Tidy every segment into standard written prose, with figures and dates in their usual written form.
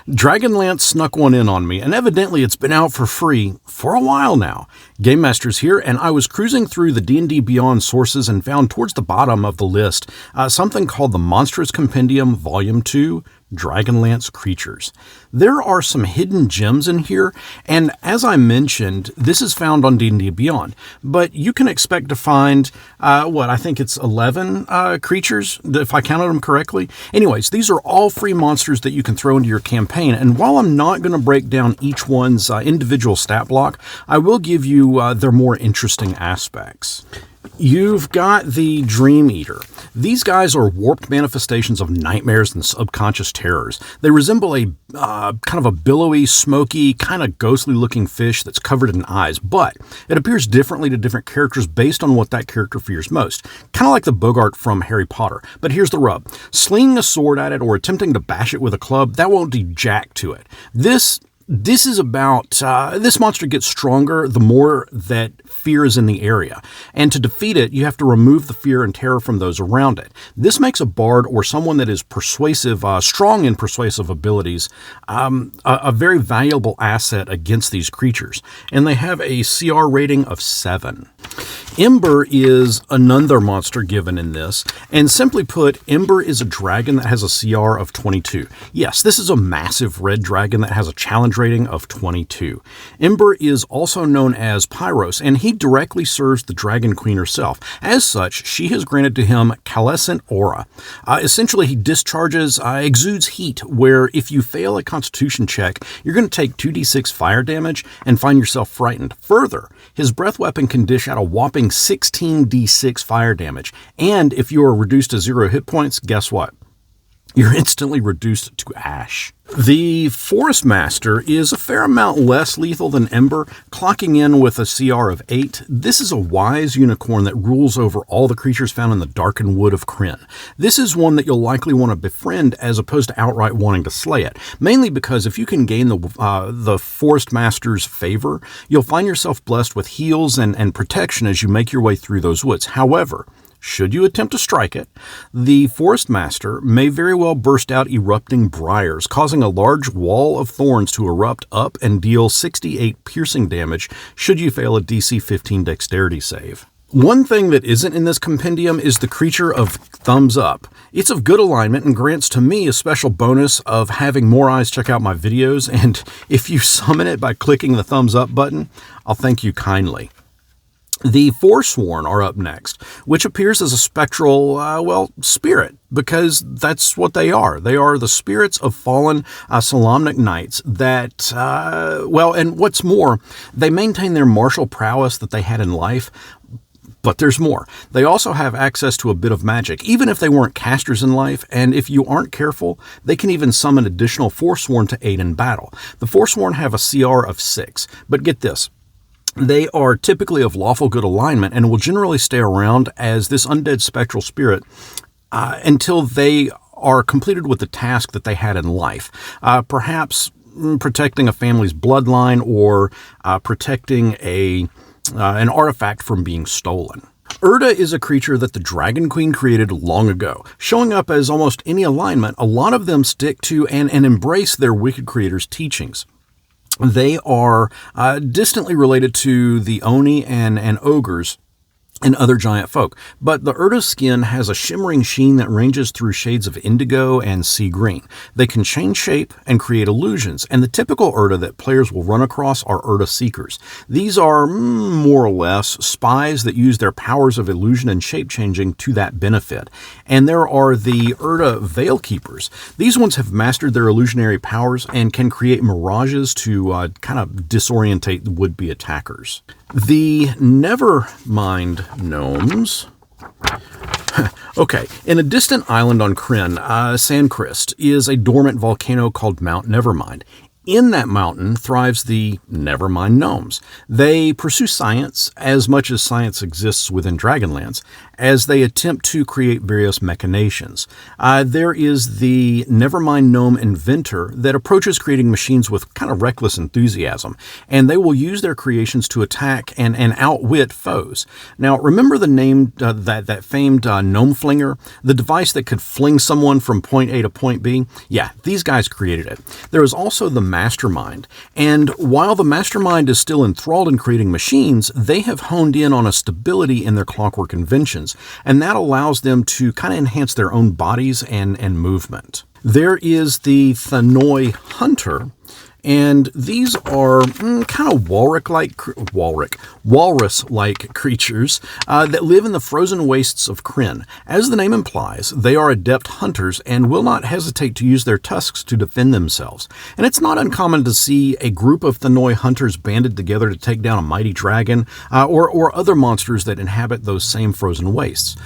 Dragonlance snuck one in on me, and evidently it's been out for free for a while now. GameMasters here, and I was cruising through the D&D Beyond sources and found towards the bottom of the list something called the Monstrous Compendium Volume 2, Dragonlance Creatures. There are some hidden gems in here, and as I mentioned, this is found on D&D Beyond, but you can expect to find, I think it's 11 creatures, if I counted them correctly. Anyways, these are all free monsters that you can throw into your campaign, and while I'm not going to break down each one's individual stat block, I will give you their more interesting aspects. You've got the Dream Eater. These guys are warped manifestations of nightmares and subconscious terrors. They resemble a kind of a billowy, smoky, kind of ghostly-looking fish that's covered in eyes, but it appears differently to different characters based on what that character fears most. Kind of like the Bogart from Harry Potter. But here's the rub. Slinging a sword at it or attempting to bash it with a club, that won't do jack to it. This is about, this monster gets stronger the more that fear is in the area. And to defeat it, you have to remove the fear and terror from those around it. This makes a bard or someone that is persuasive, strong in persuasive abilities, a very valuable asset against these creatures. And they have a CR rating of 7. Ember is another monster given in this, and simply put, Ember is a dragon that has a CR of 22. Yes, this is a massive red dragon that has a challenge rating of 22. Ember is also known as Pyros, and he directly serves the Dragon Queen herself. As such, she has granted to him Calescent Aura. Essentially, he exudes heat, where if you fail a Constitution check, you're going to take 2d6 fire damage and find yourself frightened. Further, his breath weapon can dish out a whopping 16d6 fire damage, and if you are reduced to 0 hit points, guess what? You're instantly reduced to ash. The Forest Master is a fair amount less lethal than Ember, clocking in with a CR of 8. This is a wise unicorn that rules over all the creatures found in the darkened wood of Krynn. This is one that you'll likely want to befriend as opposed to outright wanting to slay it, mainly because if you can gain the Forest Master's favor, you'll find yourself blessed with heals and protection as you make your way through those woods. However, should you attempt to strike it, the Forest Master may very well burst out erupting briars, causing a large wall of thorns to erupt up and deal 68 piercing damage should you fail a DC 15 dexterity save. One thing that isn't in this compendium is the creature of Thumbs Up. It's of good alignment and grants to me a special bonus of having more eyes check out my videos, and if you summon it by clicking the thumbs up button, I'll thank you kindly. The Foresworn are up next, which appears as a spectral, spirit, because that's what they are. They are the spirits of fallen Solamnic knights that, and what's more, they maintain their martial prowess that they had in life, but there's more. They also have access to a bit of magic, even if they weren't casters in life, and if you aren't careful, they can even summon additional Foresworn to aid in battle. The Foresworn have a CR of 6, but get this. They are typically of lawful good alignment and will generally stay around as this undead spectral spirit until they are completed with the task that they had in life. Perhaps protecting a family's bloodline or protecting an artifact from being stolen. Irda is a creature that the Dragon Queen created long ago. Showing up as almost any alignment, a lot of them stick to and embrace their wicked creator's teachings. They are distantly related to the Oni and ogres and other giant folk, but the Irda's skin has a shimmering sheen that ranges through shades of indigo and sea green. They can change shape and create illusions, and the typical Irda that players will run across are Irda Seekers. These are more or less spies that use their powers of illusion and shape changing to that benefit. And there are the Irda Veil Keepers. These ones have mastered their illusionary powers and can create mirages to kind of disorientate the would-be attackers. The Nevermind Gnomes. Okay, in a distant island on Krynn, Sandcrest is a dormant volcano called Mount Nevermind. In that mountain thrives the Nevermind Gnomes. They pursue science as much as science exists within Dragonlance, as they attempt to create various machinations. There is the Nevermind Gnome Inventor that approaches creating machines with kind of reckless enthusiasm, and they will use their creations to attack and outwit foes. Now, remember the name, that famed Gnome Flinger, the device that could fling someone from point A to point B? Yeah, these guys created it. There is also the Mastermind, and while the Mastermind is still enthralled in creating machines, they have honed in on a stability in their clockwork inventions, and that allows them to kind of enhance their own bodies and movement. There is the Thanoi Hunter, and these are kind of walrus-like creatures that live in the frozen wastes of Krynn. As the name implies, they are adept hunters and will not hesitate to use their tusks to defend themselves. And it's not uncommon to see a group of Thanoi hunters banded together to take down a mighty dragon or other monsters that inhabit those same frozen wastes.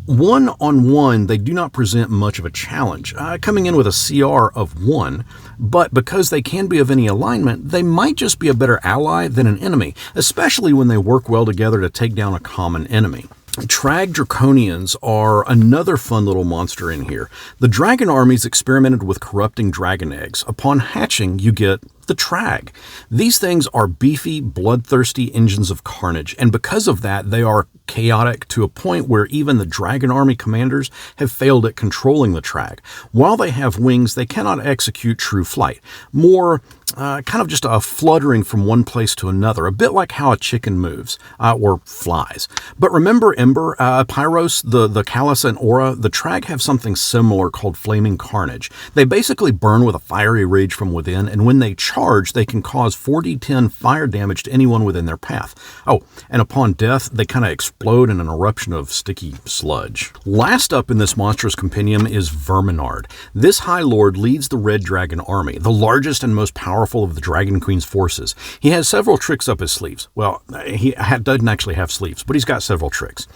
One-on-one, they do not present much of a challenge, coming in with a CR of 1, but because they can be of any alignment, they might just be a better ally than an enemy, especially when they work well together to take down a common enemy. Traag Draconians are another fun little monster in here. The dragon armies experimented with corrupting dragon eggs. Upon hatching, you get the Traag. These things are beefy, bloodthirsty engines of carnage, and because of that, they are chaotic to a point where even the dragon army commanders have failed at controlling the Traag. While they have wings, they cannot execute true flight. More kind of just a fluttering from one place to another, a bit like how a chicken moves, or flies. But remember Ember, Pyros, the Callus, and Aura? The Traag have something similar called Flaming Carnage. They basically burn with a fiery rage from within, and when they charge, they can cause 4d10 fire damage to anyone within their path. Oh, and upon death, they kind of explode in an eruption of sticky sludge. Last up in this monstrous compendium is Verminaard. This High Lord leads the Red Dragon Army, the largest and most powerful of the Dragon Queen's forces. He has several tricks up his sleeves. Well, he doesn't actually have sleeves, but he's got several tricks.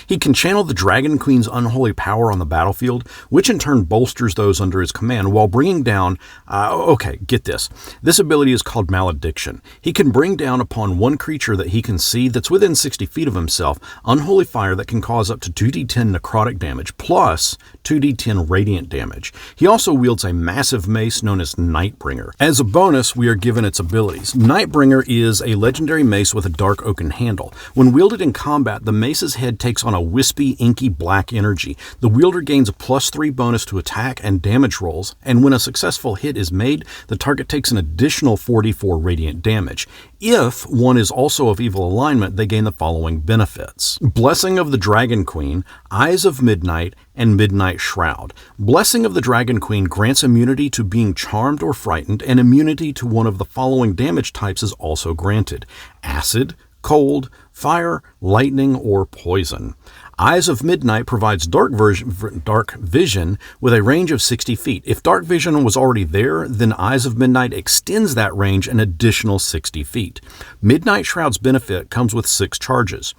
He can channel the Dragon Queen's unholy power on the battlefield, which in turn bolsters those under his command while bringing down, okay, get this. This ability is called Malediction. He can bring down upon one creature that he can see that's within 60 feet of himself unholy fire that can cause up to 2d10 necrotic damage plus 2d10 radiant damage. He also wields a massive mace known as Nightbringer. As a bonus, we are given its abilities. Nightbringer is a legendary mace with a dark oaken handle. When wielded in combat, the mace's head takes on a wispy, inky black energy. The wielder gains a +3 bonus to attack and damage rolls, and when a successful hit is made, the target takes an additional 44 radiant damage. If one is also of evil alignment, they gain the following benefits: Blessing of the Dragon Queen, Eyes of Midnight, and Midnight Shroud. Blessing of the Dragon Queen grants immunity to being charmed or frightened, and immunity to one of the following damage types is also granted: acid, cold, fire, lightning, or poison. Eyes of Midnight provides dark vision with a range of 60 feet. If dark vision was already there, then Eyes of Midnight extends that range an additional 60 feet. Midnight Shroud's benefit comes with 6 charges.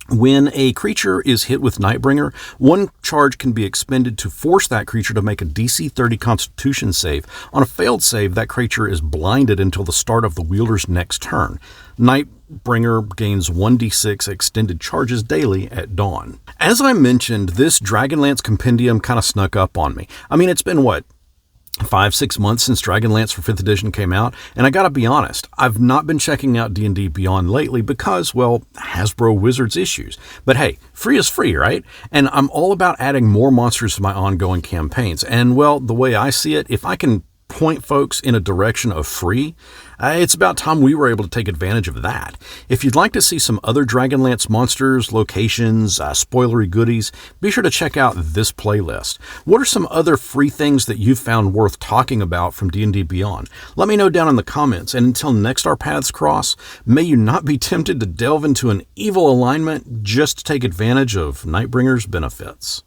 When a creature is hit with Nightbringer, one charge can be expended to force that creature to make a DC 30 Constitution save. On a failed save, that creature is blinded until the start of the wielder's next turn. Nightbringer gains 1d6 extended charges daily at dawn. As I mentioned, this Dragonlance Compendium kind of snuck up on me. I mean, it's been, 5-6 months since Dragonlance for 5th edition came out, and I gotta be honest, I've not been checking out D&D Beyond lately because, Hasbro Wizards issues. But hey, free is free, right? And I'm all about adding more monsters to my ongoing campaigns. And the way I see it, if I can point folks in a direction of free, it's about time we were able to take advantage of that. If you'd like to see some other Dragonlance monsters, locations, spoilery goodies, be sure to check out this playlist. What are some other free things that you've found worth talking about from D&D Beyond? Let me know down in the comments, and until next our paths cross, may you not be tempted to delve into an evil alignment just to take advantage of Nightbringer's benefits.